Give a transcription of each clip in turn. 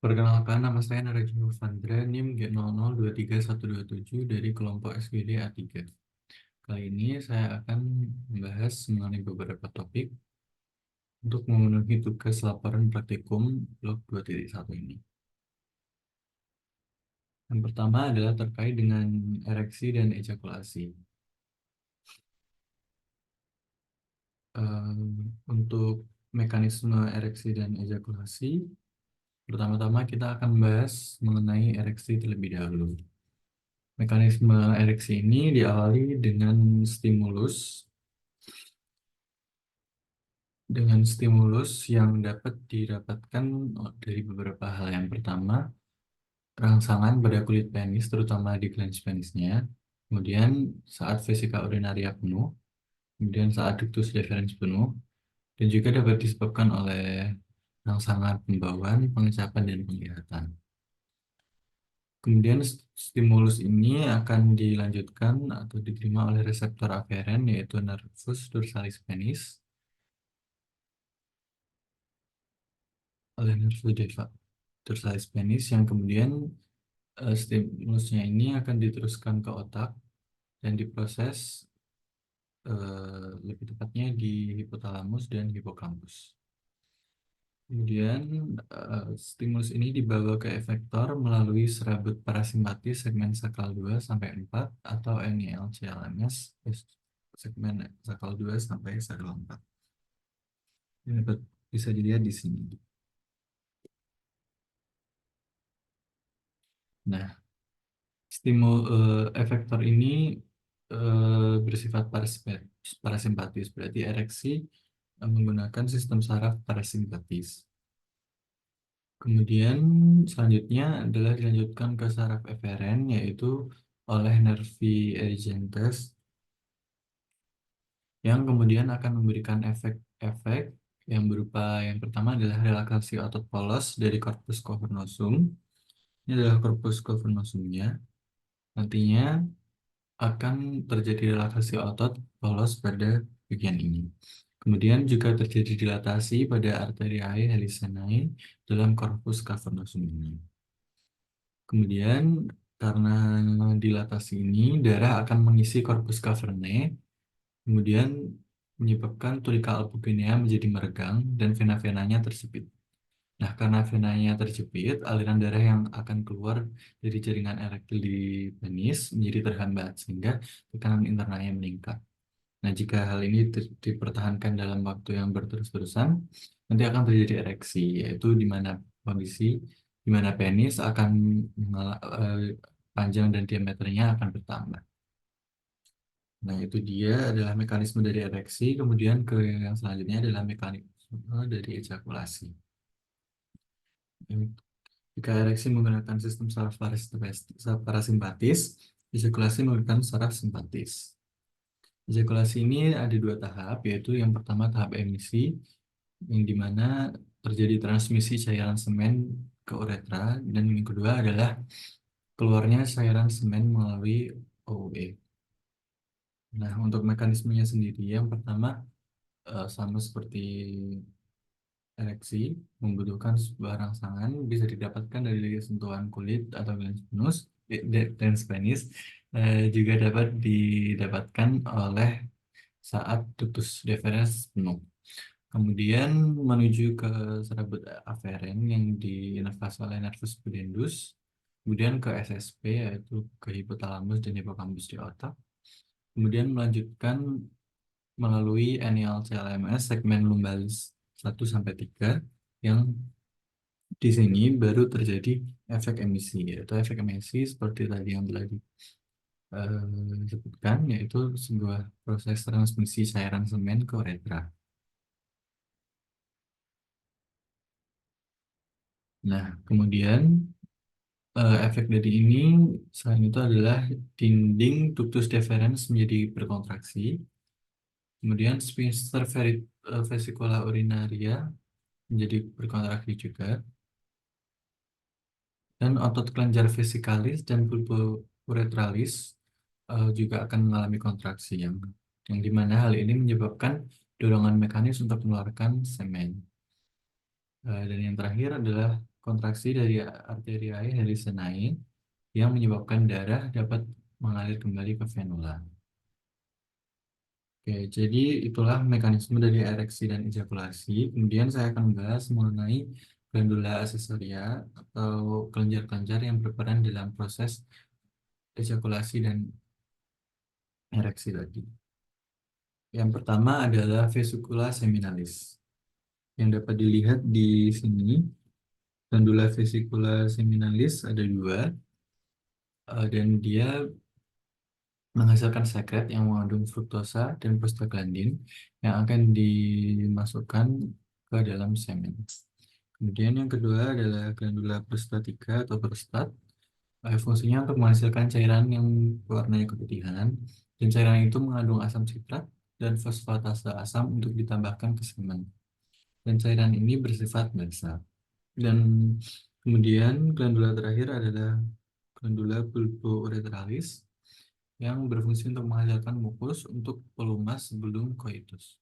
Perkenalkan, nama saya Narajul Vandra, NIM G00231127 dari kelompok SGD A3. Kali ini saya akan membahas mengenai beberapa topik untuk memenuhi tugas laporan praktikum blok 2.1 ini. Yang pertama adalah terkait dengan ereksi dan ejakulasi. Untuk mekanisme ereksi dan ejakulasi, pertama-tama kita akan membahas mengenai ereksi terlebih dahulu. Mekanisme ereksi ini diawali dengan stimulus yang dapat didapatkan dari beberapa hal. Yang pertama, rangsangan pada kulit penis, terutama di glans penisnya. Kemudian saat vesika urinaria penuh, kemudian saat ductus deferens penuh, dan juga dapat disebabkan oleh rangsangan pembauan, pengecapan, dan penglihatan. Kemudian stimulus ini akan dilanjutkan atau diterima oleh reseptor aferen, yaitu nervus dorsalis penis, oleh nervus dorsalis penis, yang kemudian stimulusnya ini akan diteruskan ke otak dan diproses lebih tepatnya di hipotalamus dan hipokampus. Kemudian stimulus ini dibawa ke efektor melalui serabut parasimpatis segmen sakral 2 sampai 4 atau NEL-CLMS segmen sakral 2 sampai sakral 4. Ini dapat bisa dilihat di sini. Nah, efektor ini bersifat parasimpatis, berarti ereksi menggunakan sistem saraf parasimpatis. Kemudian selanjutnya adalah dilanjutkan ke saraf eferen, yaitu oleh nervi erigentes, yang kemudian akan memberikan efek-efek yang berupa, yang pertama adalah relaksasi otot polos dari corpus cavernosum. Ini adalah corpus cavernosumnya. Nantinya akan terjadi relaksasi otot polos pada bagian ini. Kemudian juga terjadi dilatasi pada arteriae helicenae dalam corpus cavernosum ini. Kemudian karena dilatasi ini, darah akan mengisi corpus cavernae, kemudian menyebabkan tunica albuginea menjadi meregang dan vena-venanya tersepit. Nah, karena venanya terjepit, aliran darah yang akan keluar dari jaringan erektil di penis menjadi terhambat, sehingga tekanan internalnya meningkat. Nah, jika hal ini dipertahankan dalam waktu yang berterus-terusan, nanti akan terjadi ereksi, yaitu di mana di mana penis akan panjang dan diameternya akan bertambah. Nah, itu dia adalah mekanisme dari ereksi. Kemudian ke yang selanjutnya adalah mekanisme dari ejakulasi. Jika ereksi menggunakan sistem saraf parasimpatis, ejakulasi menggunakan saraf simpatis. Ejakulasi ini ada dua tahap, yaitu yang pertama tahap emisi, yang dimana terjadi transmisi cairan semen ke uretra, dan yang kedua adalah keluarnya cairan semen melalui OUE. Nah, untuk mekanismenya sendiri, yang pertama sama seperti ereksi, membutuhkan sebuah rangsangan, bisa didapatkan dari sentuhan kulit atau glans penis, juga dapat didapatkan oleh saat ductus deferens penuh. Kemudian menuju ke serabut aferen yang diinervasi oleh nervus pudendus, kemudian ke SSP, yaitu ke hipotalamus dan hipokampus di otak, kemudian melanjutkan melalui NEL-CLMS segmen lumbalis 1-3, yang di sini baru terjadi efek emisi, yaitu efek emisi seperti tadi yang telah disebutkan, yaitu sebuah proses transmisi cairan semen ke uretra. Nah, kemudian efek dari ini selain itu adalah dinding ductus deferens menjadi berkontraksi, kemudian sphincter vesicula urinaria menjadi berkontraksi juga, dan otot kelenjar vesikalis dan pulpo-uretralis juga akan mengalami kontraksi yang dimana hal ini menyebabkan dorongan mekanis untuk mengeluarkan semen. Dan yang terakhir adalah kontraksi dari arteriae Helicenae yang menyebabkan darah dapat mengalir kembali ke venula. Oke, jadi itulah mekanisme dari ereksi dan ejakulasi. Kemudian saya akan membahas mengenai glandula aksesoria atau kelenjar-kelenjar yang berperan dalam proses ejakulasi dan ereksi tadi. Yang pertama adalah vesicula seminalis. Yang dapat dilihat di sini, glandula vesicula seminalis ada dua, dan dia menghasilkan sekret yang mengandung fruktosa dan prostaglandin yang akan dimasukkan ke dalam semen. Kemudian yang kedua adalah glandula prostatika atau prostat. Fungsinya untuk menghasilkan cairan yang warnanya keputihan, dan cairan itu mengandung asam sitrat dan fosfatase asam untuk ditambahkan ke semen. Dan cairan ini bersifat basal. Dan kemudian glandula terakhir adalah glandula bulbouretralis yang berfungsi untuk menghasilkan mukus untuk pelumas sebelum koitus.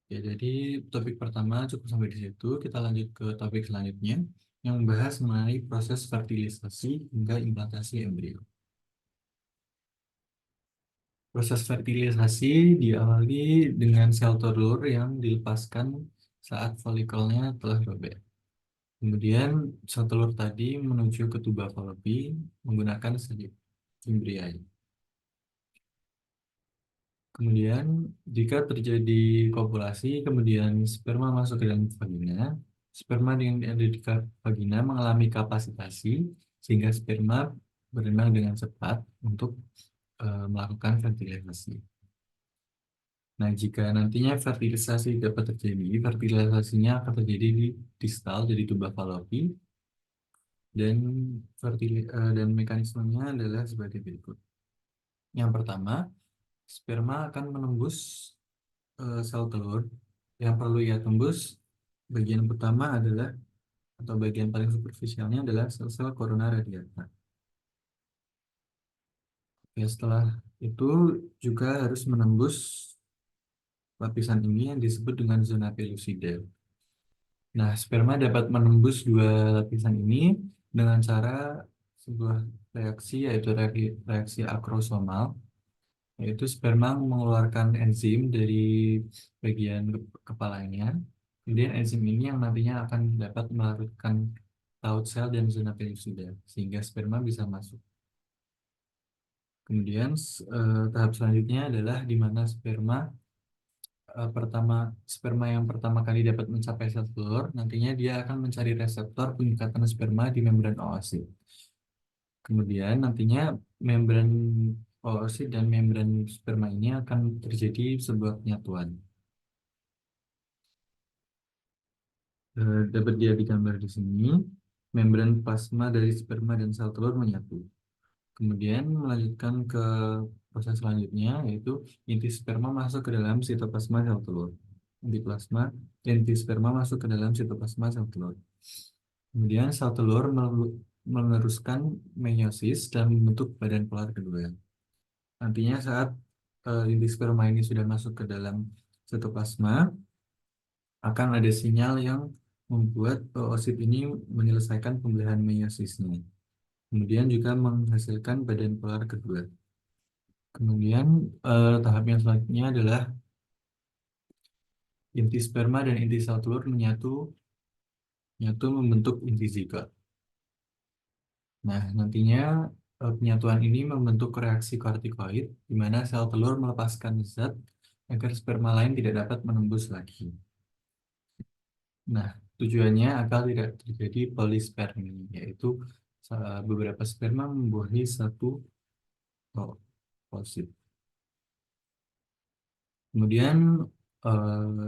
Ya, jadi topik pertama cukup sampai di situ. Kita lanjut ke topik selanjutnya yang membahas mengenai proses fertilisasi hingga implantasi embrio. Proses fertilisasi diawali dengan sel telur yang dilepaskan saat folikelnya telah robek. Kemudian sel telur tadi menuju ke tuba Fallopi menggunakan sel Imbriae. Kemudian jika terjadi kopulasi, kemudian sperma masuk ke dalam vagina, sperma yang ada di vagina mengalami kapasitasi sehingga sperma berenang dengan cepat untuk melakukan fertilisasi. Nah, jika nantinya fertilisasi dapat terjadi, fertilisasinya akan terjadi di distal, jadi tuba Fallopi, dan dan mekanismenya adalah sebagai berikut. Yang pertama, sperma akan menembus sel telur. Yang perlu ia tembus, bagian pertama adalah, atau bagian paling superficialnya adalah sel-sel corona radiata. Ya, setelah itu juga harus menembus lapisan ini yang disebut dengan zona pellucida. Nah, sperma dapat menembus dua lapisan ini dengan cara sebuah reaksi, yaitu reaksi akrosomal, yaitu sperma mengeluarkan enzim dari bagian kepalanya. Kemudian enzim ini yang nantinya akan dapat melarutkan taut sel dan zona pellucida, sehingga sperma bisa masuk. Kemudian tahap selanjutnya adalah di mana sperma yang pertama kali dapat mencapai sel telur, nantinya dia akan mencari reseptor pengikatan sperma di membran oosit. Kemudian nantinya membran oosit dan membran sperma ini akan terjadi sebuah penyatuan. Dapat dia digambar di sini, membran plasma dari sperma dan sel telur menyatu. Kemudian melanjutkan ke proses selanjutnya, yaitu inti sperma masuk ke dalam sitoplasma sel telur. Inti sperma masuk ke dalam sitoplasma sel telur. Kemudian sel telur meneruskan meiosis dan membentuk badan polar kedua. Nantinya saat inti sperma ini sudah masuk ke dalam sitoplasma, akan ada sinyal yang membuat oosit ini menyelesaikan pembelahan meiosisnya. Kemudian juga menghasilkan badan polar kedua. Kemudian tahap yang selanjutnya adalah inti sperma dan inti sel telur menyatu membentuk inti zigot. Nah, nantinya penyatuan ini membentuk reaksi kortikoid, di mana sel telur melepaskan zat agar sperma lain tidak dapat menembus lagi. Nah, tujuannya agar tidak terjadi polispermi, yaitu beberapa sperma membuahi satu oosit. Kemudian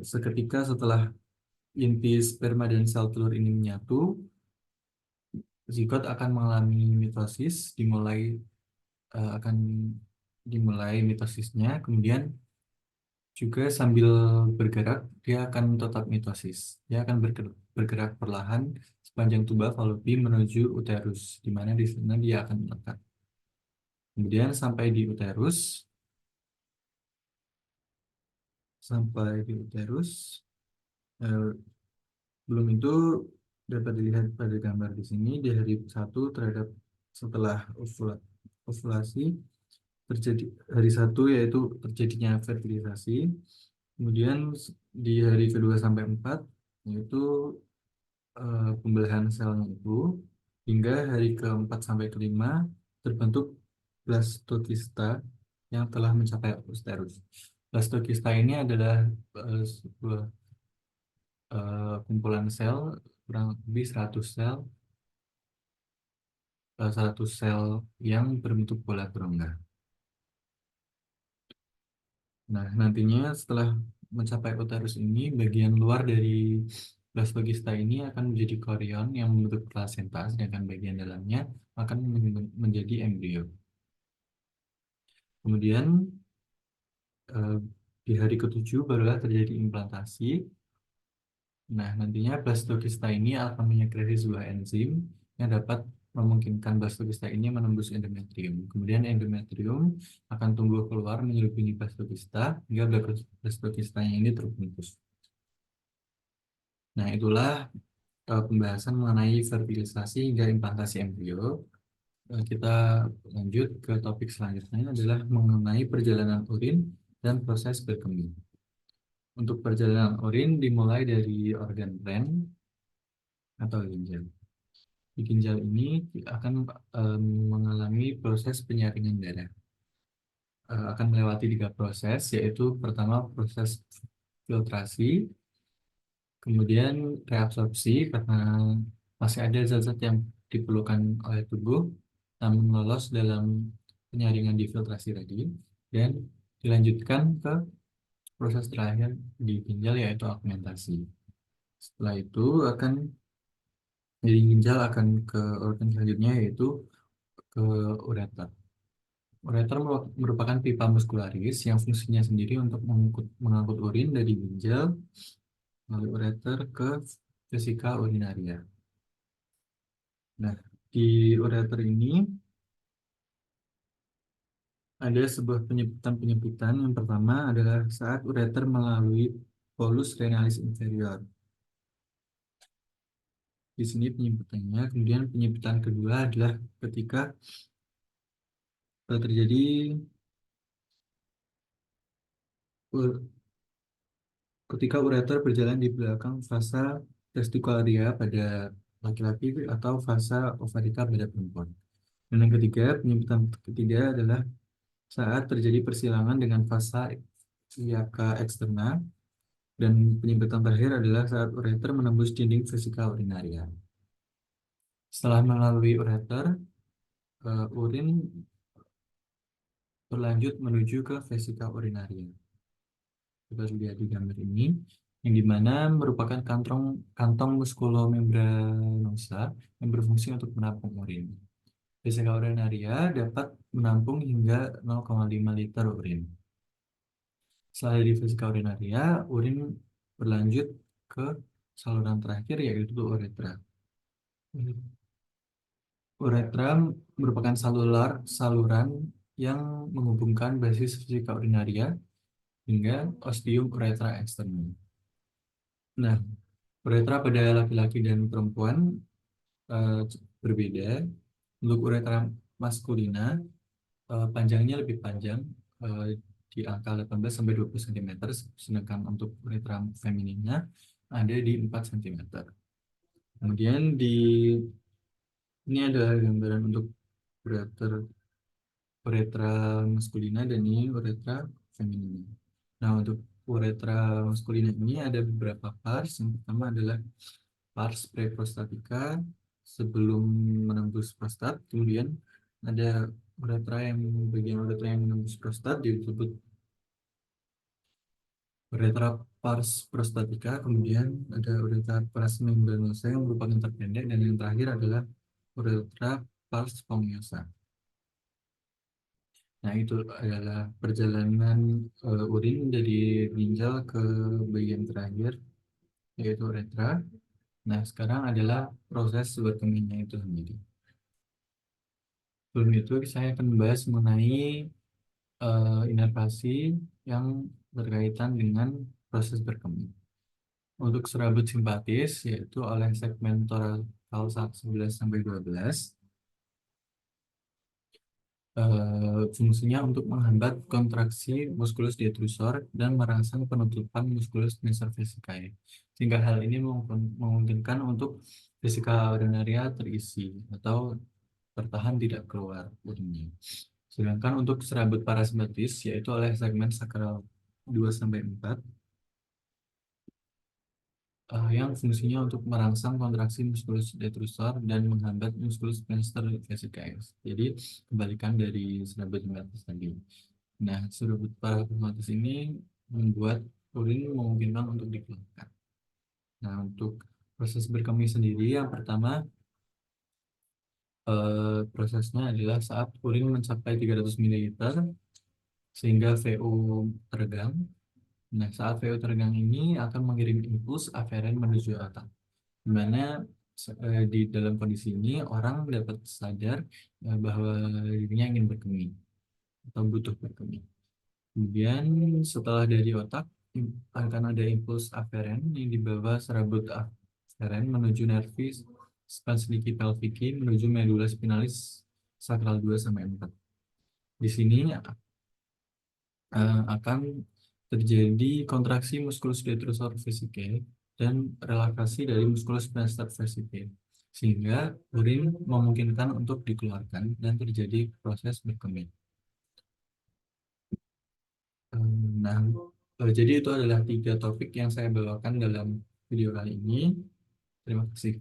seketika setelah inti sperma dan sel telur ini menyatu, zigot akan mengalami mitosis, akan dimulai mitosisnya, kemudian juga sambil bergerak dia akan tetap mitosis. Dia akan bergerak perlahan sepanjang tuba Fallopi menuju uterus, di mana di sana dia akan melekat. Kemudian sampai di uterus, eh, belum itu dapat dilihat pada gambar di sini di hari 1 terhadap setelah ovulasi terjadi hari 1 yaitu terjadinya fertilisasi. Kemudian di hari kedua sampai 4 yaitu pembelahan selnya itu, hingga hari keempat sampai kelima terbentuk blastokista yang telah mencapai oosterus. Blastokista ini adalah sebuah kumpulan sel kurang lebih 100 sel yang berbentuk bola berongga. Nah, nantinya setelah mencapai uterus ini, bagian luar dari blastogista ini akan menjadi korion yang membentuk plasenta, sedangkan bagian dalamnya akan menjadi embrio. Kemudian eh, di hari ketujuh barulah terjadi implantasi. Nah, nantinya blastogista ini akan menyekresi sebuah enzim yang dapat memungkinkan blastogista ini menembus endometrium. Kemudian endometrium akan tumbuh keluar menyeluruhi blastogista hingga blastogistanya ini terbungkus. Nah, itulah pembahasan mengenai fertilisasi hingga implantasi embrio. Kita lanjut ke topik selanjutnya adalah mengenai perjalanan urin dan proses berkembang. Untuk perjalanan urin dimulai dari organ Bren atau ginjal. Di ginjal ini akan mengalami proses penyaringan darah. Akan melewati 3 proses, yaitu pertama proses filtrasi, kemudian reabsorpsi karena masih ada zat-zat yang diperlukan oleh tubuh namun lolos dalam penyaringan di filtrasi tadi, dan dilanjutkan ke proses terakhir di ginjal yaitu augmentasi. Setelah itu akan dari ginjal akan ke organ selanjutnya yaitu ke ureter. Ureter merupakan pipa muskularis yang fungsinya sendiri untuk mengangkut urin dari ginjal melalui ureter ke vesika urinaria. Nah, di ureter ini ada sebuah penyebutan. Yang pertama adalah saat ureter melalui polus renalis inferior. Di sini penyebutannya. Kemudian penyebutan kedua adalah ketika terjadi ketika ureter berjalan di belakang fasa testikularia pada laki-laki atau fasa ovarika pada perempuan. Dan yang ketiga, penyebutan ketiga adalah saat terjadi persilangan dengan fasa iaka eksterna, dan penyebutan terakhir adalah saat ureter menembus dinding vesika urinaria. Setelah melalui ureter, urin berlanjut menuju ke vesika urinaria. Kita lihat di gambar ini, yang dimana merupakan kantong muskulomembranosa yang berfungsi untuk menampung urin. Vesika urinaria dapat menampung hingga 0,5 liter urin. Setelah dari vesika urinaria, urin berlanjut ke saluran terakhir yaitu uretra. Uretra merupakan saluran yang menghubungkan basis vesika urinaria hingga ostium uretra eksternum. Nah, uretra pada laki-laki dan perempuan eh, berbeda. Untuk uretra maskulina panjangnya lebih panjang, eh, di angka 18 sampai 20 cm, sedangkan untuk uretra femininnya ada di 4 cm. Kemudian ini adalah gambaran untuk uretra maskulina dan ini uretra feminina. Nah, untuk uretra maskulina ini ada beberapa pars. Yang pertama adalah pars preprostatika sebelum menembus prostat. Kemudian ada bagian uretra yang menembus prostat disebut uretra pars prostatika. Kemudian ada uretra pars membranosa yang merupakan terpendek, dan yang terakhir adalah uretra pars spongiosum. Nah, itu adalah perjalanan urin dari ginjal ke bagian terakhir, yaitu uretra. Nah, sekarang adalah proses berkembangnya itu sendiri. Sebelum itu, saya akan membahas mengenai inervasi yang berkaitan dengan proses berkembang. Untuk serabut simpatis yaitu oleh segmen torakal 11 sampai 12, fungsinya untuk menghambat kontraksi musculus detrusor dan merangsang penutupan musculus nasal vesicae, sehingga hal ini memungkinkan untuk vesika urinaria terisi atau tertahan tidak keluar urinnya. Sedangkan untuk serabut parasimpatis yaitu oleh segmen sakral 2 sampai 4, yang fungsinya untuk merangsang kontraksi musculus detrusor dan menghambat musculus plantar vesicae. Jadi kebalikan dari serabut simpatis tadi. Nah, serabut parasimpatis ini membuat urin memungkinkan untuk dikeluarkan. Nah, untuk proses berkemih sendiri, yang pertama prosesnya adalah saat urin mencapai 300 ml sehingga VO teregang. Nah, saat VO teregang ini akan mengirim impuls aferen menuju otak, di mana di dalam kondisi ini orang dapat sadar bahwa dirinya ingin berkemih atau butuh berkemih. Kemudian setelah dari otak akan ada impuls aferen yang dibawa serabut aferen menuju nervis spansliki pelviki menuju medula spinalis sakral 2 sampai 4. Di sini akan terjadi kontraksi musculus detrusor vesicae dan relaksasi dari musculus plantar vesicae, sehingga urin memungkinkan untuk dikeluarkan dan terjadi proses berkemih. Nah, jadi itu adalah 3 topik yang saya bawakan dalam video kali ini. Terima kasih.